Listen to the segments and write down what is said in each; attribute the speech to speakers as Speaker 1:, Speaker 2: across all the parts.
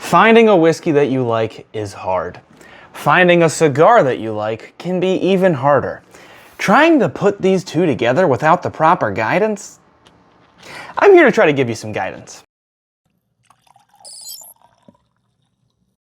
Speaker 1: Finding a whiskey that you like is hard. Finding a cigar that you like can be even harder. Trying to put these two together without the proper guidance? I'm here to try to give you some guidance.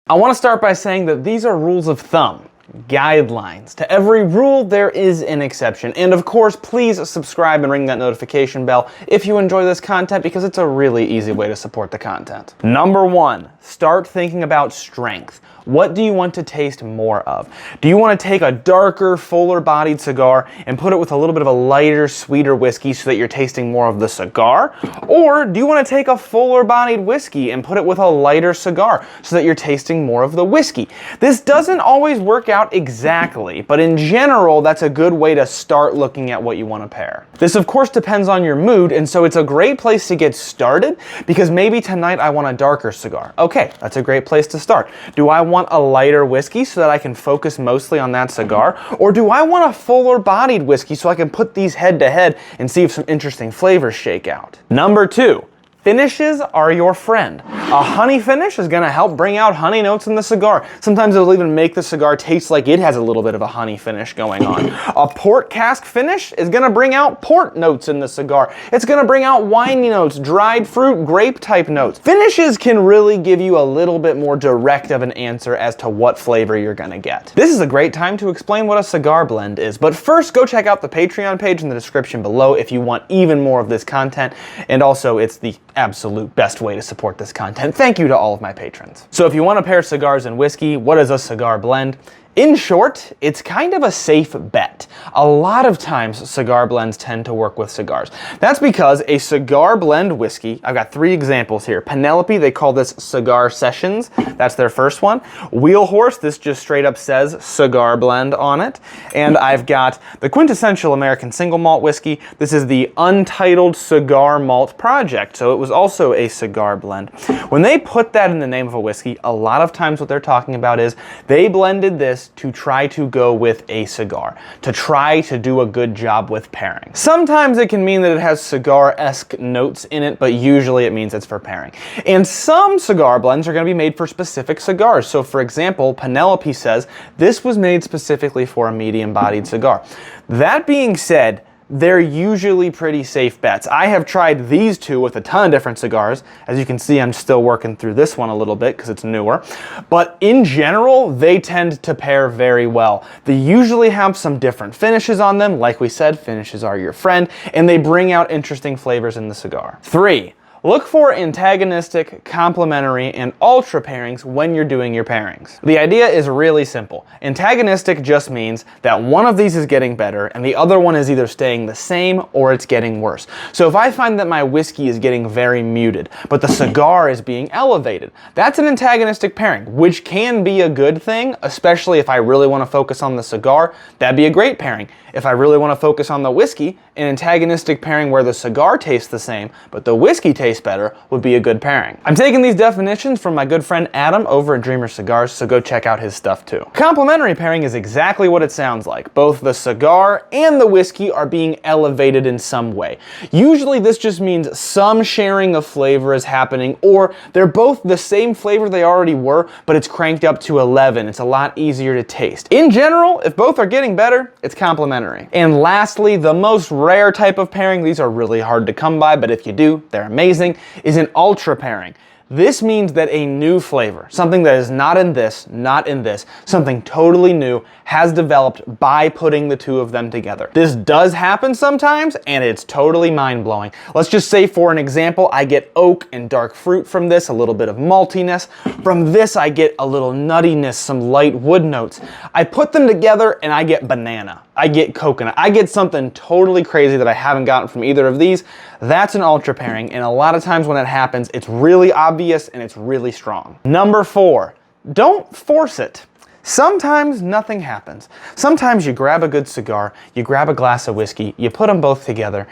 Speaker 1: I want to start by saying that these are rules of thumb, guidelines. To every rule, there is an exception. And of course, please subscribe and ring that notification bell if you enjoy this content, because it's a really easy way to support the content. Number 1, start thinking about strength. What do you want to taste more of? Do you want to take a darker, fuller-bodied cigar and put it with a little bit of a lighter, sweeter whiskey so that you're tasting more of the cigar? Or do you want to take a fuller-bodied whiskey and put it with a lighter cigar so that you're tasting more of the whiskey? This doesn't always work out exactly, but in general, that's a good way to start looking at what you want to pair. This, of course, depends on your mood, and so it's a great place to get started, because maybe tonight I want a darker cigar. Okay, that's a great place to start. Do I want a lighter whiskey so that I can focus mostly on that cigar? Or do I want a fuller bodied whiskey so I can put these head to head and see if some interesting flavors shake out? Number 2, finishes are your friend. A honey finish is going to help bring out honey notes in the cigar. Sometimes it'll even make the cigar taste like it has a little bit of a honey finish going on. A port cask finish is going to bring out port notes in the cigar. It's going to bring out winey notes, dried fruit, grape type notes. Finishes can really give you a little bit more direct of an answer as to what flavor you're going to get. This is a great time to explain what a cigar blend is, but first go check out the Patreon page in the description below if you want even more of this content, and also it's the absolute best way to support this content. Thank you to all of my patrons. So if you want to pair cigars and whiskey, what is a cigar blend? In short, it's kind of a safe bet. A lot of times cigar blends tend to work with cigars. That's because a cigar blend whiskey, I've got 3 examples here. Penelope, they call this Cigar Sessions. That's their first one. Wheelhorse, this just straight up says cigar blend on it. And I've got the quintessential American single malt whiskey. This is the Untitled Cigar Malt Project. So it was also a cigar blend. When they put that in the name of a whiskey, a lot of times what they're talking about is they blended this to try to go with a cigar, to try to do a good job with pairing. Sometimes it can mean that it has cigar-esque notes in it, but usually it means it's for pairing. And some cigar blends are going to be made for specific cigars. So for example, Penelope says this was made specifically for a medium-bodied cigar. That being said, they're usually pretty safe bets. I have tried these 2 with a ton of different cigars. As you can see, I'm still working through this one a little bit because it's newer. But in general, they tend to pair very well. They usually have some different finishes on them. Like we said, finishes are your friend, and they bring out interesting flavors in the cigar. 3, look for antagonistic, complementary, and ultra pairings when you're doing your pairings. The idea is really simple. Antagonistic just means that one of these is getting better and the other one is either staying the same or it's getting worse. So if I find that my whiskey is getting very muted, but the cigar is being elevated, that's an antagonistic pairing, which can be a good thing, especially if I really want to focus on the cigar. That'd be a great pairing. If I really want to focus on the whiskey, an antagonistic pairing where the cigar tastes the same, but the whiskey tastes better would be a good pairing. I'm taking these definitions from my good friend Adam over at Dreamer Cigars, so go check out his stuff too. Complementary pairing is exactly what it sounds like. Both the cigar and the whiskey are being elevated in some way. Usually this just means some sharing of flavor is happening, or they're both the same flavor they already were, but it's cranked up to 11. It's a lot easier to taste. In general, if both are getting better, it's complementary. And lastly, the most rare type of pairing, these are really hard to come by, but if you do, they're amazing, is an ultra pairing. This means that a new flavor, something that is not in this, something totally new, has developed by putting the 2 of them together. This does happen sometimes, and it's totally mind-blowing. Let's just say, for an example, I get oak and dark fruit from this, a little bit of maltiness. From this, I get a little nuttiness, some light wood notes. I put them together, and I get banana. I get coconut. I get something totally crazy that I haven't gotten from either of these. That's an ultra pairing, and a lot of times when that happens, it's really obvious and it's really strong. Number 4, don't force it. Sometimes nothing happens. Sometimes you grab a good cigar, you grab a glass of whiskey, you put them both together,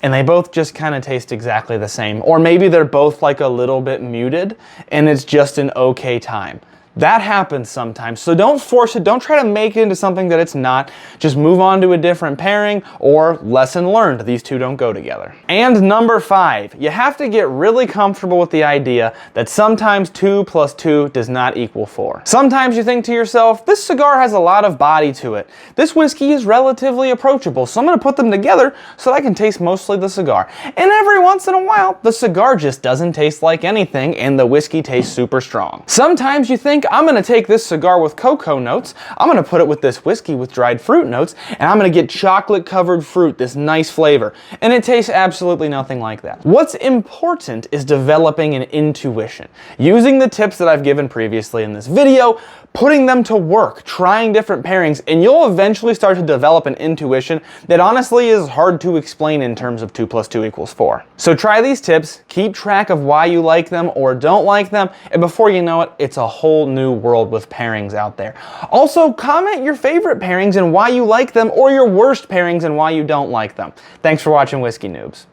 Speaker 1: and they both just kind of taste exactly the same. Or maybe they're both like a little bit muted, and it's just an okay time. That happens sometimes, so don't force it. Don't try to make it into something that it's not. Just move on to a different pairing, or lesson learned. These two don't go together. And number 5, you have to get really comfortable with the idea that sometimes 2 plus 2 does not equal 4. Sometimes you think to yourself, this cigar has a lot of body to it. This whiskey is relatively approachable, so I'm going to put them together so that I can taste mostly the cigar. And every once in a while, the cigar just doesn't taste like anything and the whiskey tastes super strong. Sometimes you think, I'm going to take this cigar with cocoa notes, I'm going to put it with this whiskey with dried fruit notes, and I'm going to get chocolate covered fruit, this nice flavor. And it tastes absolutely nothing like that. What's important is developing an intuition. Using the tips that I've given previously in this video, putting them to work, trying different pairings, and you'll eventually start to develop an intuition that honestly is hard to explain in terms of 2 plus 2 equals 4. So try these tips, keep track of why you like them or don't like them, and before you know it, it's a whole new world with pairings out there. Also, comment your favorite pairings and why you like them, or your worst pairings and why you don't like them. Thanks for watching Whiskey Noobs.